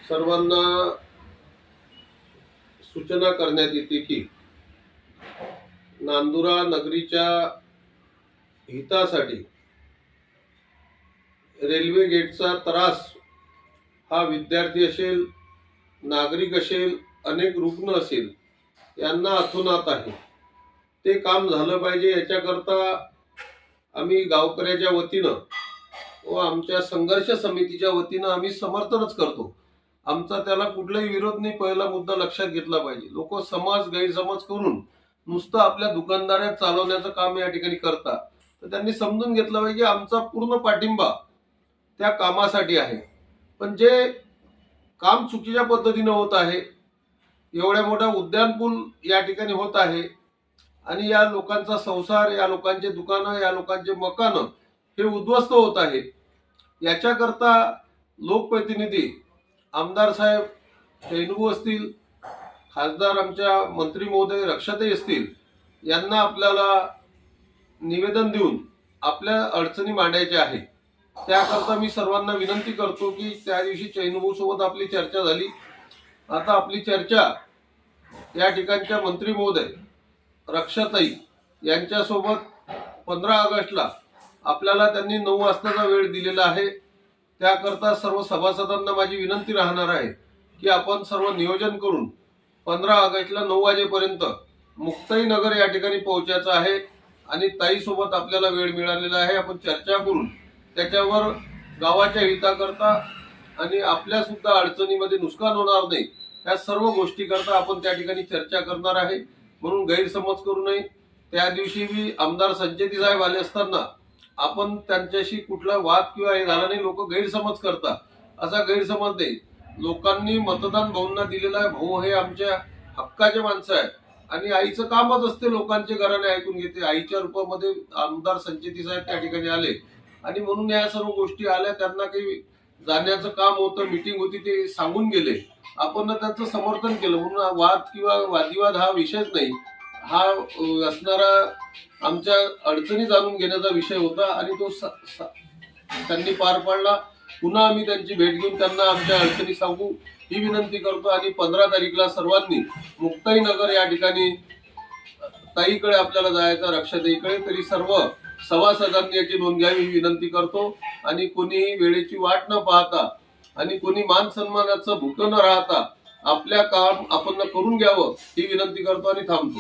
सर्वांना सूचना करण्यात येते की नांदुरा नगरीच्या हितासाठी रेल्वे गेटचा त्रास हा विद्यार्थी असेल, नागरिक असेल, अनेक रुग्ण असेल यांना अतोनात आहे। ते काम झालं पाहिजे याच्याकरता आम्ही गावकऱ्याच्या वतीनं व आमच्या संघर्ष समितीच्या वतीनं आम्ही समर्थनच करतो। आमचा त्याला कुठलाही विरोध नाही। पहिला मुद्दा लक्षात घेतला पाहिजे। लोक गैरसमज करून नुसतं आपल्या दुकानदाऱ्या चालवण्याचं काम या ठिकाणी करतात, तर त्यांनी समजून घेतलं पाहिजे आमचा पूर्ण पाठिंबा त्या कामासाठी आहे। पण जे काम चुकीच्या पद्धतीने होत आहे, एवढ्या मोठा उद्यानपूल या ठिकाणी होत आहे आणि या लोकांचा संसार, या लोकांचे दुकानं, या लोकांचे मकानं हे उद्ध्वस्त होत आहे। याच्याकरता लोकप्रतिनिधी आमदार साहेब चैनू असतील, खासदार आमच्या मंत्री महोदय रक्षाताई असतील, यांना आपल्याला निवेदन देऊन आपल्या अडचणी मांडायच्या आहे। त्याकरता मी सर्वांना विनंती करतो की त्या दिवशी चैनू सोबत आपली चर्चा झाली। आता आपली चर्चा या ठिकाणच्या मंत्री महोदय रक्षाताई यांच्यासोबत 15 ऑगस्टला आपल्याला त्यांनी 9 वाजताचा वेळ दिलेला आहे। त्याकरता सर्व सभासदांना माझी विनंती राहणार आहे की आपण सर्व नियोजन करून 15 ऑगस्टला 9 वाजेपर्यंत मुक्ताई नगर या ठिकाणी पोहोचायचं आहे आणि ताई सोबत आपल्याला वेळ मिळालेला आहे। आपण चर्चा करून त्याच्यावर गावाच्या हिताकरता आणि आपल्या सुद्धा अडचणीमध्ये नुकसान होणार नाही या सर्व गोष्टी करता आपण त्या ठिकाणी चर्चा करणार आहे। म्हणून गैरसमज करू नये। त्या दिवशी मी आमदार संचेती साहेब आले असताना आपण त्यांच्याशी कुठला वाद किंवा हे झाला नाही। लोक गैरसमज करतात, असा गैरसमज नाही। लोकांनी मतदान भाऊंना दिलेला आहे। भाऊ हे आमच्या हक्काचे माणसं आहे आणि आईचं कामच असते लोकांचे घराने ऐकून घेते। आईच्या रूपामध्ये आमदार संचेती साहेब त्या ठिकाणी आले आणि म्हणून या सर्व गोष्टी आल्या। त्यांना काही जाण्याचं काम होतं, मीटिंग होती, ते सांगून गेले। आपण त्यांचं समर्थन केलं। म्हणून वाद किंवा वादिवाद हा विषयच नाही। हा असणारा आमच्या अडचणी जाणून घेण्याचा विषय होता आणि तो त्यांनी पार पाडला। पुन्हा आम्ही त्यांची भेट घेऊन त्यांना आमच्या अडचणी सांगू ही विनंती करतो आणि 15 तारीखला सर्वांनी मुक्ताई नगर या ठिकाणी ताईकडे आपल्याला जायचं, रक्षाताईकडे, तरी सर्व सभासदांनी याची नोंद घ्यावी ही विनंती करतो। आणि कोणीही वेळेची वाट न पाहता आणि कोणी मान सन्मानाचं भुकं न राहता आपल्या काम आपण करून घ्यावं ही विनंती करतो आणि थांबतो।